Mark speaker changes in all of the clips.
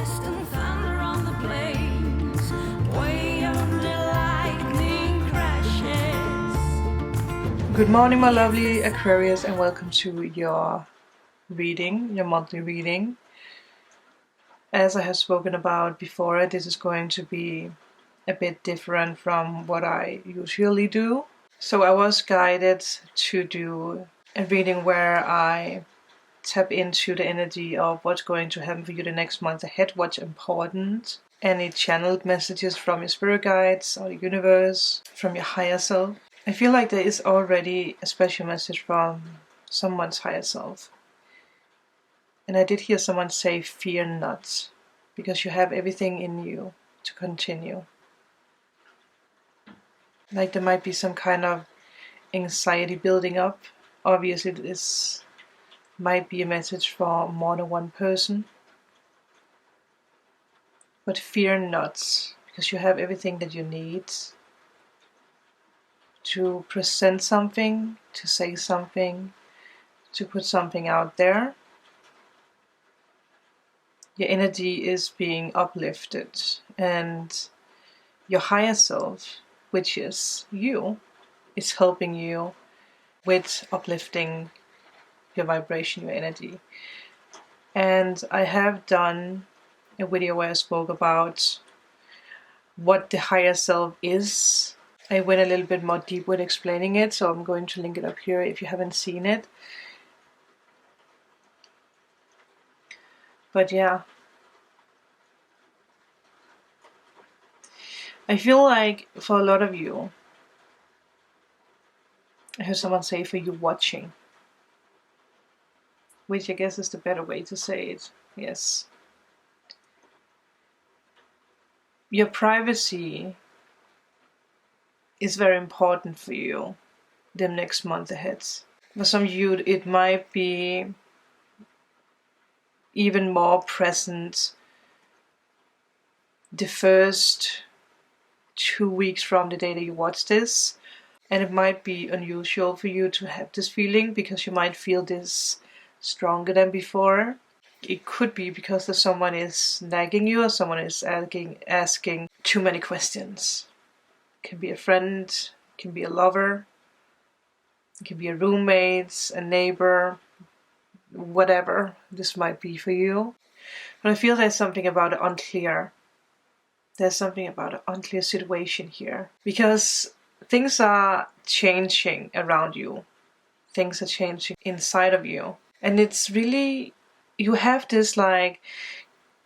Speaker 1: distant thunder on the plains, way under lightning crashes.
Speaker 2: Good morning, my lovely Aquarius, and welcome to your reading, your monthly reading. As I have spoken about before, this is going to be a bit different from what I usually do. So I was guided to do a reading where I tap into the energy of what's going to happen for you the next month ahead, what's important, any channeled messages from your spirit guides or the universe, from your higher self. I feel like there is already a special message from someone's higher self. And I did hear someone say, fear not, because you have everything in you to continue. Like there might be some kind of anxiety building up. Obviously this might be a message for more than one person. But fear not, because you have everything that you need to present something, to say something, to put something out there. Your energy is being uplifted, and your higher self, which is you, is helping you with uplifting your vibration, your energy. And I have done a video where I spoke about what the higher self is. I went a little bit more deep with explaining it, so I'm going to link it up here if you haven't seen it. But yeah, I feel like for a lot of you, I heard someone say for you watching, which I guess is the better way to say it. Yes. Your privacy is very important for you the next month ahead. For some of you, it might be even more present the first 2 weeks from the day that you watch this. And it might be unusual for you to have this feeling because you might feel this stronger than before. It could be because that someone is nagging you or someone is asking too many questions. It can be a friend, it can be a lover, it can be a roommate, a neighbor, whatever this might be for you. But I feel there's something about it unclear. There's something about an unclear situation here. Because things are changing around you. Things are changing inside of you. And it's really, you have this like,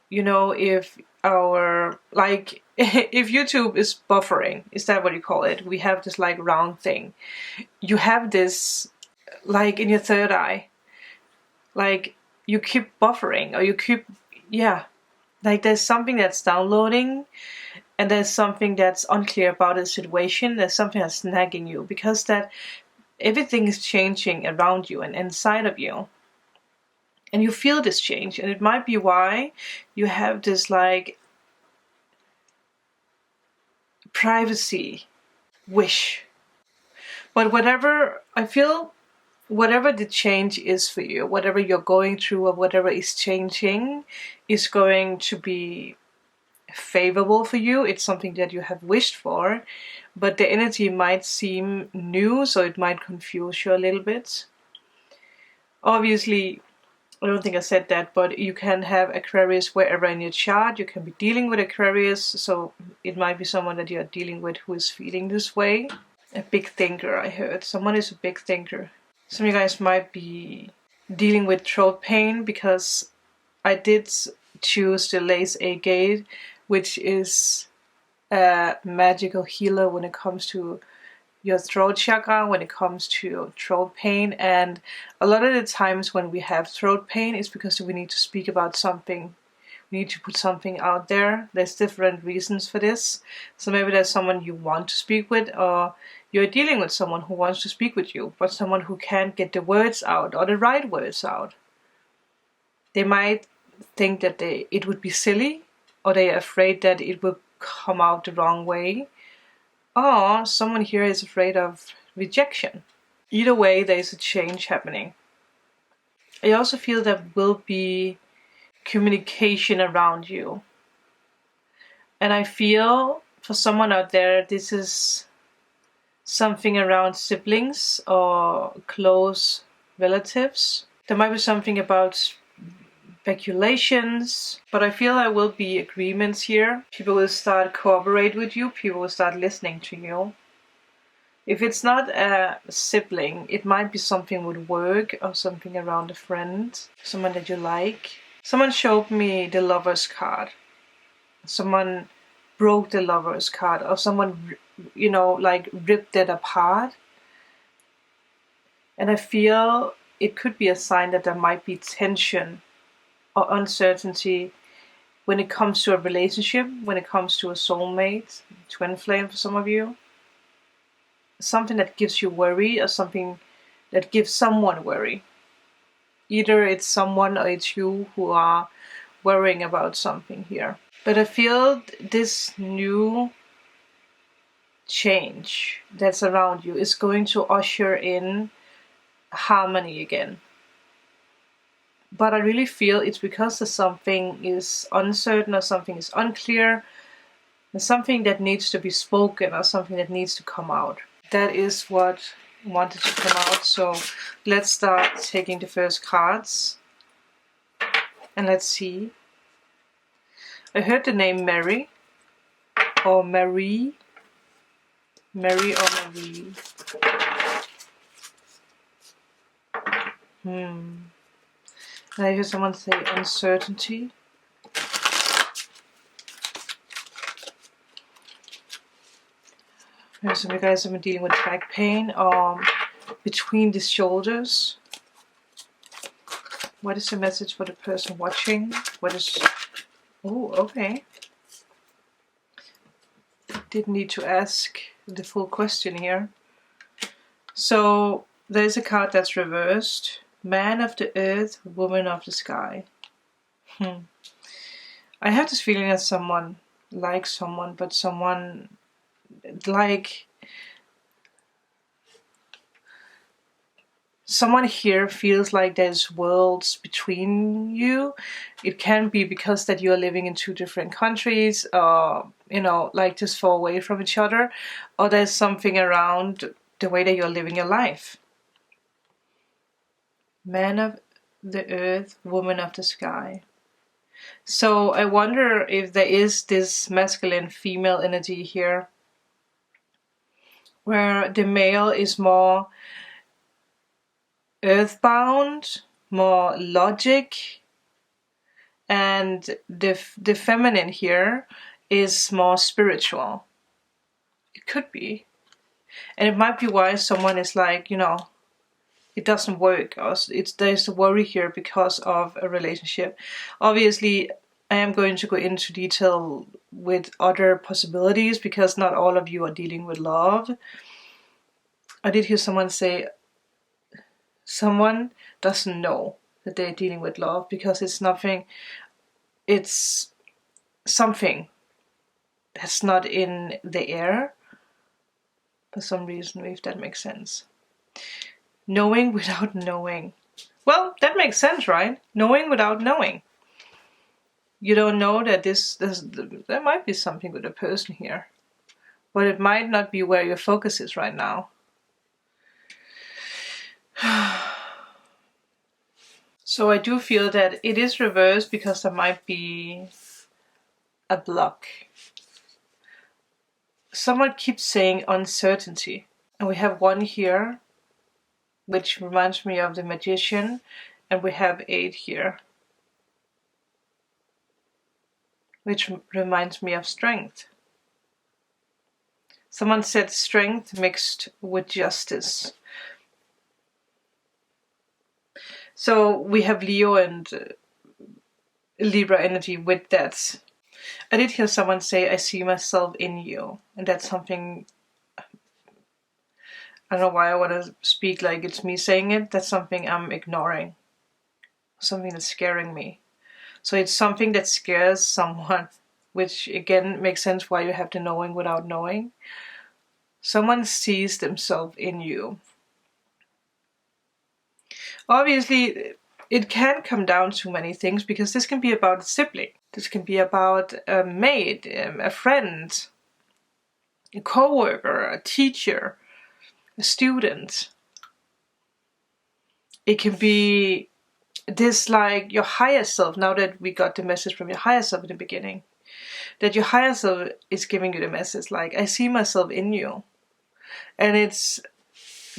Speaker 2: you know, if YouTube is buffering, is that what you call it? We have this like round thing. You have this like in your third eye. Like you keep buffering or you keep, like there's something that's downloading and there's something that's unclear about the situation. There's something that's nagging you because that everything is changing around you and inside of you. And you feel this change, and it might be why you have this like privacy wish. But whatever the change is for you, whatever you're going through or whatever is changing is going to be favorable for you. It's something that you have wished for, but the energy might seem new, so it might confuse you a little bit. Obviously, I don't think I said that, but you can have Aquarius wherever in your chart. You can be dealing with Aquarius, so it might be someone that you're dealing with who is feeling this way. A big thinker, I heard. Someone is a big thinker. Some of you guys might be dealing with throat pain because I did choose the Lace Agate, which is a magical healer when it comes to your throat chakra, when it comes to throat pain. And a lot of the times when we have throat pain is because we need to speak about something. We need to put something out there. There's different reasons for this. So maybe there's someone you want to speak with, or you're dealing with someone who wants to speak with you, but someone who can't get the words out or the right words out. They might think that it would be silly, or they are afraid that it will come out the wrong way. Or someone here is afraid of rejection. Either way, there's a change happening. I also feel there will be communication around you. And I feel for someone out there, this is something around siblings or close relatives. There might be something about speculations, but I feel there will be agreements here. People will start cooperate with you. People will start listening to you. If it's not a sibling, it might be something with work or something around a friend, someone that you like. Someone showed me the Lover's card. Someone broke the Lover's card, or someone, like ripped it apart. And I feel it could be a sign that there might be tension or uncertainty when it comes to a relationship, when it comes to a soulmate, twin flame for some of you. Something that gives you worry, or something that gives someone worry. Either it's someone or it's you who are worrying about something here. But I feel this new change that's around you is going to usher in harmony again. But I really feel it's because something is uncertain or something is unclear, and something that needs to be spoken or something that needs to come out. That is what wanted to come out. So let's start taking the first cards. And let's see. I heard the name Mary. Or Marie. Mary or Marie. And I hear someone say uncertainty. Some of you guys have been dealing with back pain or between the shoulders. What is the message for the person watching? What is... Oh, okay. Didn't need to ask the full question here. So there's a card that's reversed. Man of the earth, woman of the sky. I have this feeling that someone likes someone, but someone like someone here feels like there's worlds between you. It can be because that you are living in two different countries, like just far away from each other, or there's something around the way that you're living your life. Man of the earth, woman of the sky. So I wonder if there is this masculine female energy here, where the male is more earthbound, more logic, and the feminine here is more spiritual. It could be. And it might be why someone is like, it doesn't work, or there's a worry here because of a relationship. Obviously, I am going to go into detail with other possibilities because not all of you are dealing with love. I did hear someone say someone doesn't know that they're dealing with love because it's something that's not in the air for some reason, if that makes sense. Knowing without knowing. Well, that makes sense, right? Knowing without knowing. You don't know that there might be something with a person here, but it might not be where your focus is right now. So I do feel that it is reversed because there might be a block. Someone keeps saying uncertainty, and we have one here, which reminds me of the Magician, and we have 8 here, which reminds me of strength. Someone said strength mixed with justice. So we have Leo and Libra energy with that. I did hear someone say, I see myself in you. And that's something, I don't know why I want to speak like it's me saying it. That's something I'm ignoring. Something that's scaring me. So it's something that scares someone, which again makes sense why you have the knowing without knowing. Someone sees themselves in you. Obviously, it can come down to many things, because this can be about a sibling. This can be about a mate, a friend, a co-worker, a teacher, a student. It can be this, like, your higher self. Now that we got the message from your higher self in the beginning, that your higher self is giving you the message, like, I see myself in you. And it's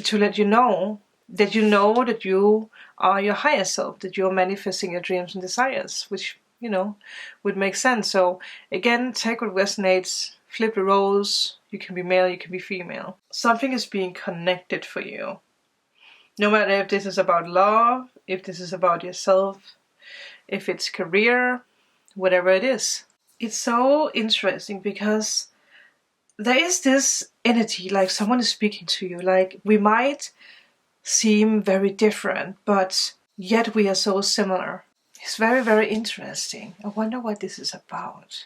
Speaker 2: to let you know that you are your higher self, that you're manifesting your dreams and desires, which, would make sense. So again, take what resonates, flip the roles. You can be male, you can be female. Something is being connected for you. No matter if this is about love, if this is about yourself, if it's career, whatever it is. It's so interesting because there is this energy, like someone is speaking to you. Like, we might seem very different, but yet we are so similar. It's very, very interesting. I wonder what this is about.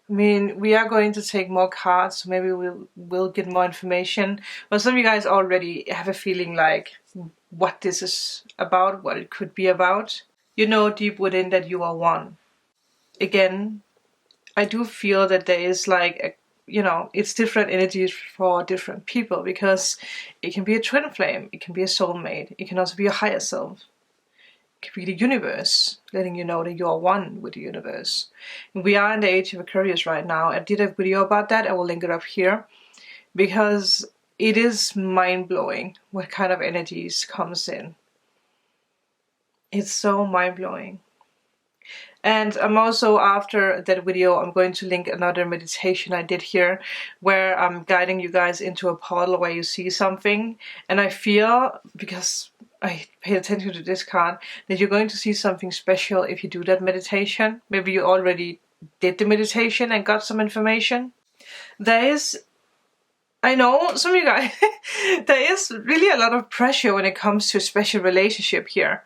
Speaker 2: I mean, we are going to take more cards, so maybe we'll get more information. But some of you guys already have a feeling like what this is about, what it could be about. You know deep within that you are one. Again, I do feel that there is like it's different energies for different people, because it can be a twin flame, it can be a soulmate, it can also be a higher self. It could be the universe letting you know that you are one with the universe. And we are in the age of Aquarius right now. I did a video about that. I will link it up here, because it is mind-blowing what kind of energies comes in. It's so mind-blowing. And I'm also, after that video, I'm going to link another meditation I did here, where I'm guiding you guys into a portal where you see something. And I feel, because I pay attention to this card, that you're going to see something special if you do that meditation. Maybe you already did the meditation and got some information. I know some of you guys, there is really a lot of pressure when it comes to a special relationship here.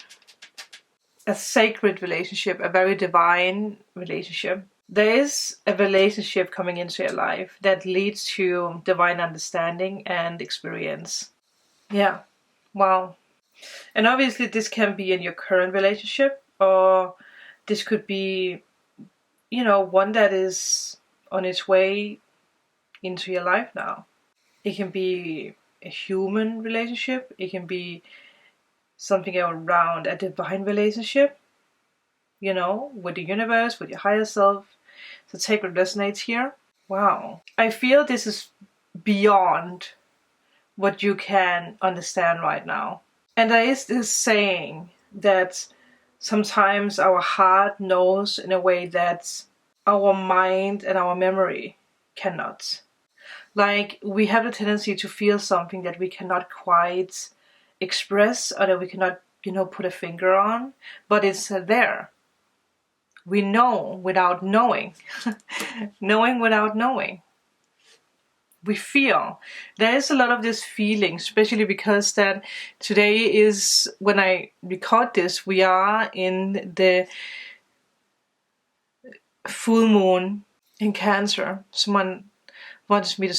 Speaker 2: A sacred relationship, a very divine relationship. There is a relationship coming into your life that leads to divine understanding and experience. Yeah, wow. And obviously this can be in your current relationship, or this could be, one that is on its way into your life now. It can be a human relationship, it can be something around a divine relationship, with the universe, with your higher self. So take what resonates here. Wow. I feel this is beyond what you can understand right now. And there is this saying that sometimes our heart knows in a way that our mind and our memory cannot. Like, we have the tendency to feel something that we cannot quite express, or that we cannot, put a finger on, but it's there. We know without knowing. Knowing without knowing. We feel. There is a lot of this feeling, especially because that today is, when I record this, we are in the full moon in Cancer. Someone wants me to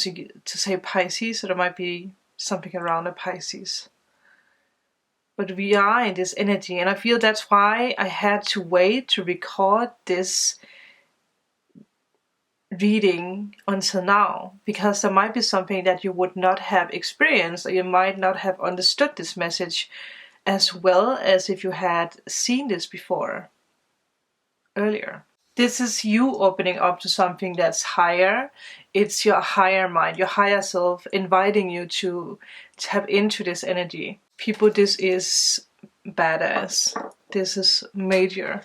Speaker 2: say Pisces, so there might be something around a Pisces. But we are in this energy, and I feel that's why I had to wait to record this reading until now, because there might be something that you would not have experienced, or you might not have understood this message as well as if you had seen this before earlier. This is you opening up to something that's higher. It's your higher mind, your higher self, inviting you to tap into this energy. People, this is badass. This is major.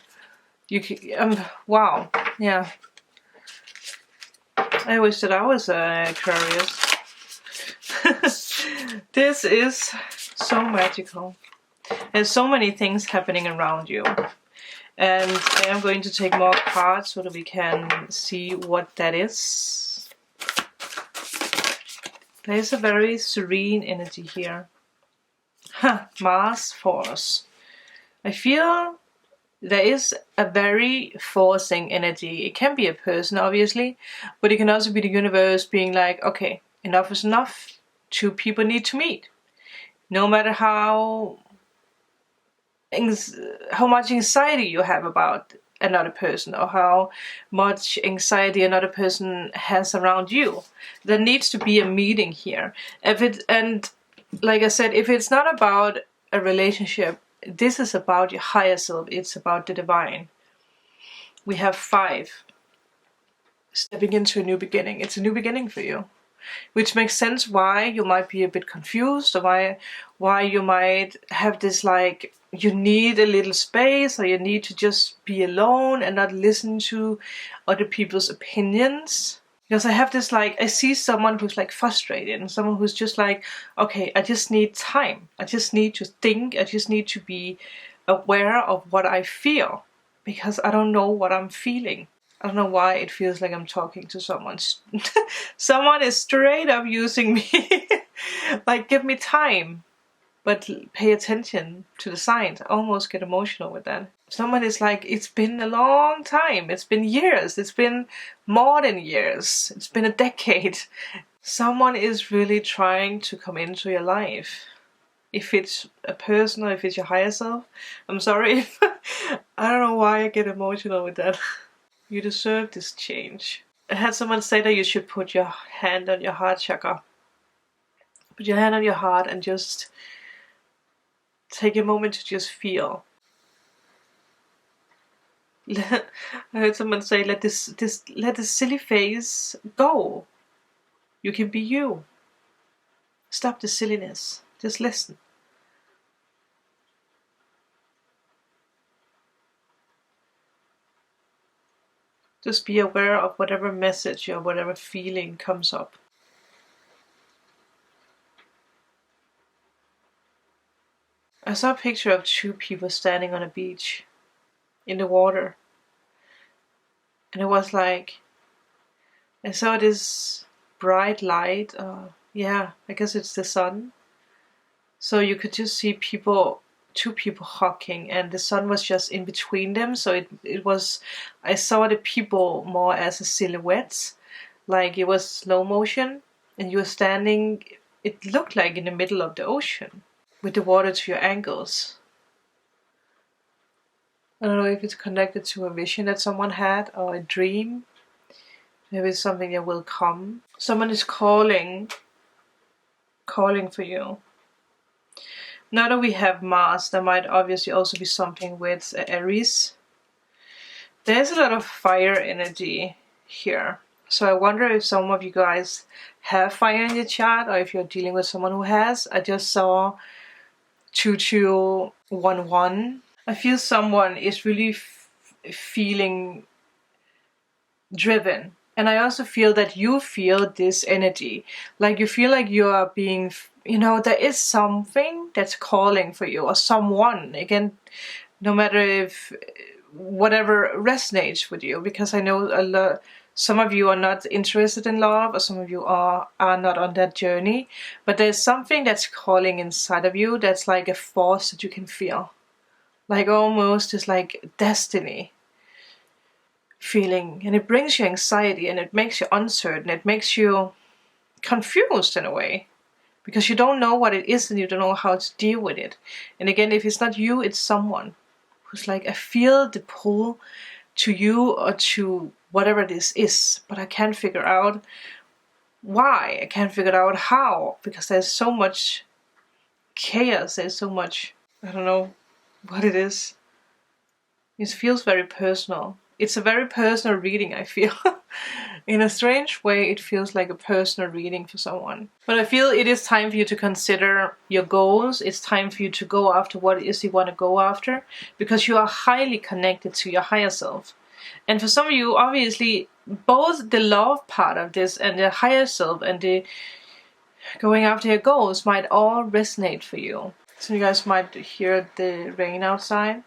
Speaker 2: You can, wow, yeah. I wish that I was Aquarius. This is so magical. There's so many things happening around you. And I am going to take more cards so that we can see what that is. There is a very serene energy here. Mars force. I feel there is a very forcing energy. It can be a person, obviously, but it can also be the universe being like, okay, enough is enough. Two people need to meet. No matter how how much anxiety you have about another person, or how much anxiety another person has around you. There needs to be a meeting here. And like I said, if it's not about a relationship, this is about your higher self. It's about the divine. We have 5. Stepping into a new beginning. It's a new beginning for you. Which makes sense why you might be a bit confused, or why you might have this, like, you need a little space, or you need to just be alone and not listen to other people's opinions. Because I have this, like, I see someone who's like frustrated, and someone who's just like, okay, I just need time. I just need to think. I just need to be aware of what I feel, because I don't know what I'm feeling. I don't know why it feels like I'm talking to someone. Someone is straight up using me. Like, give me time, but pay attention to the signs. I almost get emotional with that. Someone is like, it's been a long time. It's been years. It's been more than years. It's been a decade. Someone is really trying to come into your life. If it's a person or if it's your higher self, I'm sorry. I don't know why I get emotional with that. You deserve this change. I had someone say that you should put your hand on your heart chakra. Put your hand on your heart and just take a moment to just feel. I heard someone say, let this silly face go. You can be you. Stop the silliness. Just listen. Just be aware of whatever message or whatever feeling comes up. I saw a picture of 2 people standing on a beach in the water. And it was like, I saw this bright light. Yeah, I guess it's the sun. So you could just see 2 people hugging, and the sun was just in between them. So it was, I saw the people more as a silhouette, like it was slow motion, and you were standing, it looked like in the middle of the ocean, with the water to your ankles. I don't know if it's connected to a vision that someone had, or a dream. Maybe it's something that will come. Someone is calling for you. Now that we have Mars, there might obviously also be something with Aries. There's a lot of fire energy here. So I wonder if some of you guys have fire in your chart, or if you're dealing with someone who has. I just saw 2211. I feel someone is really feeling driven. And I also feel that you feel this energy. Like you feel like you are being, there is something that's calling for you, or someone. Again, no matter if whatever resonates with you, because I know some of you are not interested in love, or some of you are not on that journey. But there's something that's calling inside of you that's like a force that you can feel. Like almost it's like destiny feeling, and it brings you anxiety, and it makes you uncertain, it makes you confused in a way, because you don't know what it is and you don't know how to deal with it. And again, if it's not you, it's someone who's like, I feel the pull to you or to whatever this is, but I can't figure out why, I can't figure out how, because there's so much chaos, there's so much, I don't know what it is. It feels very personal. It's a very personal reading, I feel. In a strange way, it feels like a personal reading for someone. But I feel it is time for you to consider your goals. It's time for you to go after what it is you want to go after, because you are highly connected to your higher self. And for some of you, obviously, both the love part of this and the higher self and the going after your goals might all resonate for you. So you guys might hear the rain outside.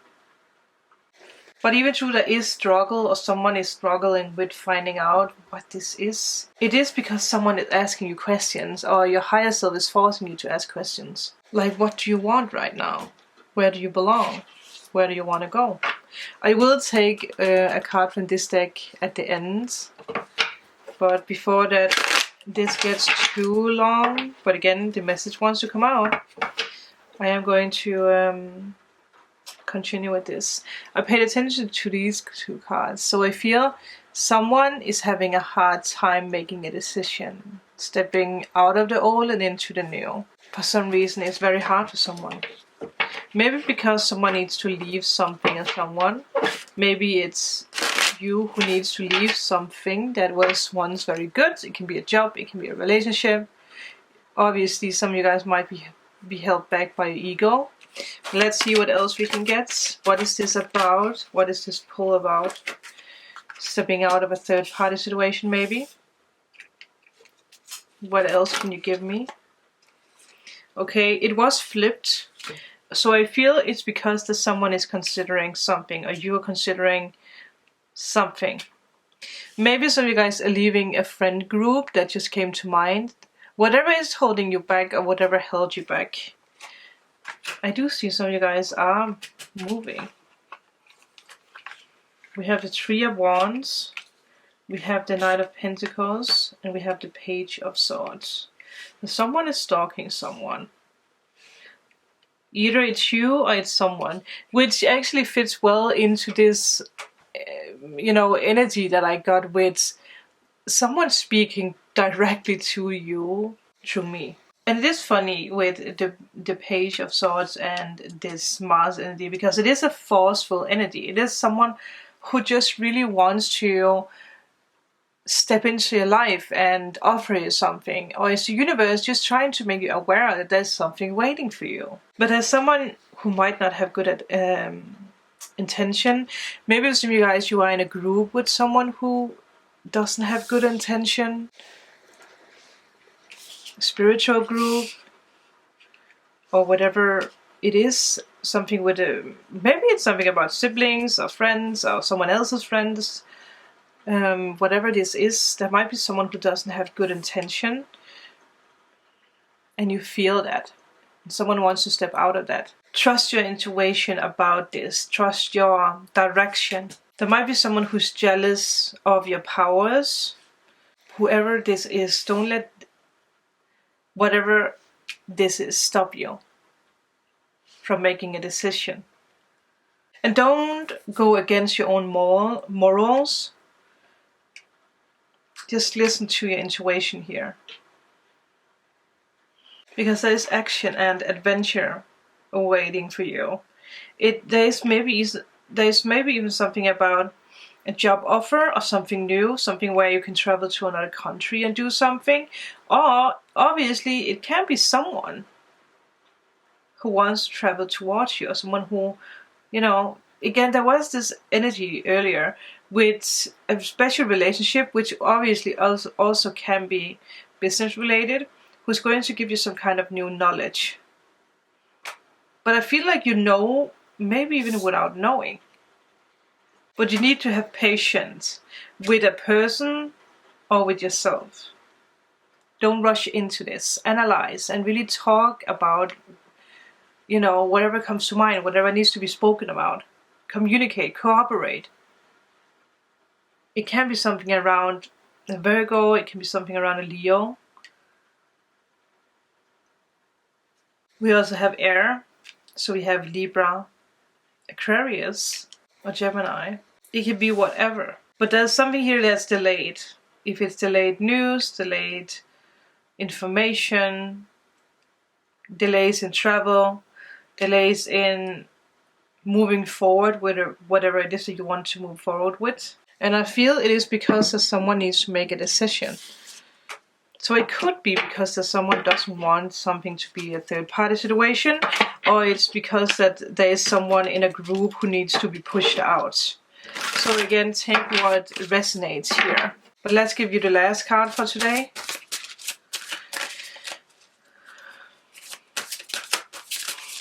Speaker 2: But even though there is struggle, or someone is struggling with finding out what this is, it is because someone is asking you questions, or your higher self is forcing you to ask questions. Like, what do you want right now? Where do you belong? Where do you want to go? I will take a card from this deck at the end. But before that, this gets too long. But again, the message wants to come out. I am going to continue with this. I paid attention to these two cards. So I feel someone is having a hard time making a decision. Stepping out of the old and into the new. For some reason it's very hard for someone. Maybe because someone needs to leave something or someone. Maybe it's you who needs to leave something that was once very good. It can be a job, it can be a relationship. Obviously some of you guys might be held back by your ego. Let's see what else we can get. What is this about? What is this pull about? Stepping out of a third party situation maybe. What else can you give me? Okay, it was flipped. So I feel it's because that someone is considering something, or you are considering something. Maybe some of you guys are leaving a friend group that just came to mind. Whatever is holding you back or whatever held you back. I do see some of you guys are moving. We have the Three of Wands. We have the Knight of Pentacles. And we have the Page of Swords. And someone is stalking someone. Either it's you or it's someone, which actually fits well into this, energy that I got with someone speaking directly to you through me. And it is funny with the Page of Swords and this Mars energy, because it is a forceful energy. It is someone who just really wants to step into your life and offer you something, or is the universe just trying to make you aware that there's something waiting for you. But as someone who might not have good at intention, maybe some of you guys, you are in a group with someone who doesn't have good intention, spiritual group, or whatever it is, something with maybe it's something about siblings or friends or someone else's friends. Whatever this is, there might be someone who doesn't have good intention, and you feel that. Someone wants to step out of that. Trust your intuition about this. Trust your direction. There might be someone who's jealous of your powers. Whoever this is, don't let whatever this is stop you from making a decision. And don't go against your own morals. Just listen to your intuition here. Because there is action and adventure awaiting for you. There's maybe even something about a job offer or something new, something where you can travel to another country and do something. Or obviously it can be someone who wants to travel towards you, or someone who, again, there was this energy earlier with a special relationship, which obviously also can be business related, who's going to give you some kind of new knowledge. But I feel like maybe even without knowing. But you need to have patience with a person or with yourself. Don't rush into this. Analyze and really talk about, whatever comes to mind, whatever needs to be spoken about. Communicate, cooperate. It can be something around a Virgo, it can be something around a Leo. We also have air, so we have Libra, Aquarius, or Gemini. It can be whatever. But there's something here that's delayed. If it's delayed news, delayed information, delays in travel, delays in moving forward with whatever it is that you want to move forward with. And I feel it is because that someone needs to make a decision. So it could be because that someone doesn't want something to be a third party situation, or it's because that there is someone in a group who needs to be pushed out. So again, take what resonates here. But let's give you the last card for today.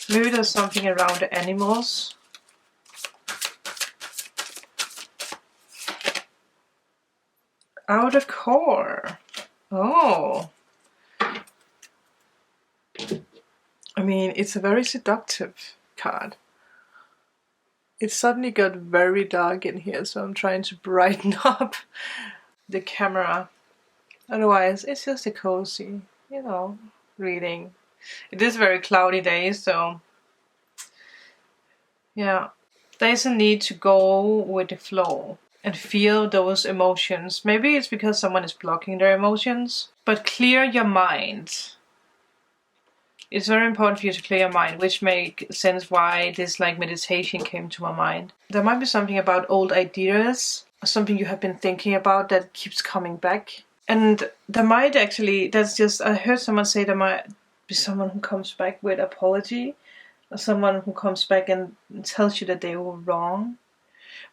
Speaker 2: Maybe there's something around the animals. Outer core. Oh. I mean, it's a very seductive card. It suddenly got very dark in here, so I'm trying to brighten up the camera. Otherwise, it's just a cozy, reading. It is a very cloudy day, so Yeah. There's a need to go with the flow and feel those emotions. Maybe it's because someone is blocking their emotions, but clear your mind. It's very important for you to clear your mind, which makes sense why this like meditation came to my mind. There might be something about old ideas, or something you have been thinking about that keeps coming back. And there might actually, that's just, I heard someone say there might be someone who comes back with apology, or someone who comes back and tells you that they were wrong.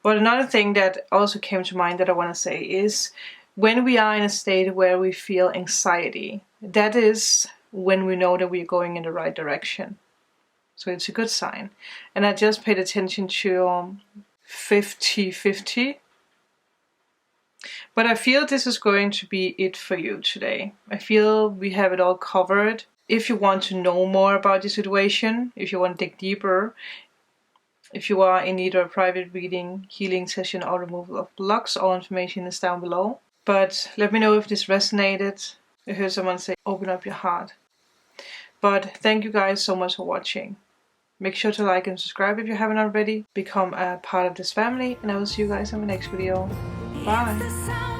Speaker 2: But another thing that also came to mind that I want to say is when we are in a state where we feel anxiety, that is when we know that we're going in the right direction. So it's a good sign. And I just paid attention to 50-50. But I feel this is going to be it for you today. I feel we have it all covered. If you want to know more about the situation, if you want to dig deeper, if you are in need of a private reading, healing session, or removal of blocks, all information is down below. But let me know if this resonated. I heard someone say, open up your heart. But thank you guys so much for watching. Make sure to like and subscribe if you haven't already. Become a part of this family, and I will see you guys in the next video. Bye.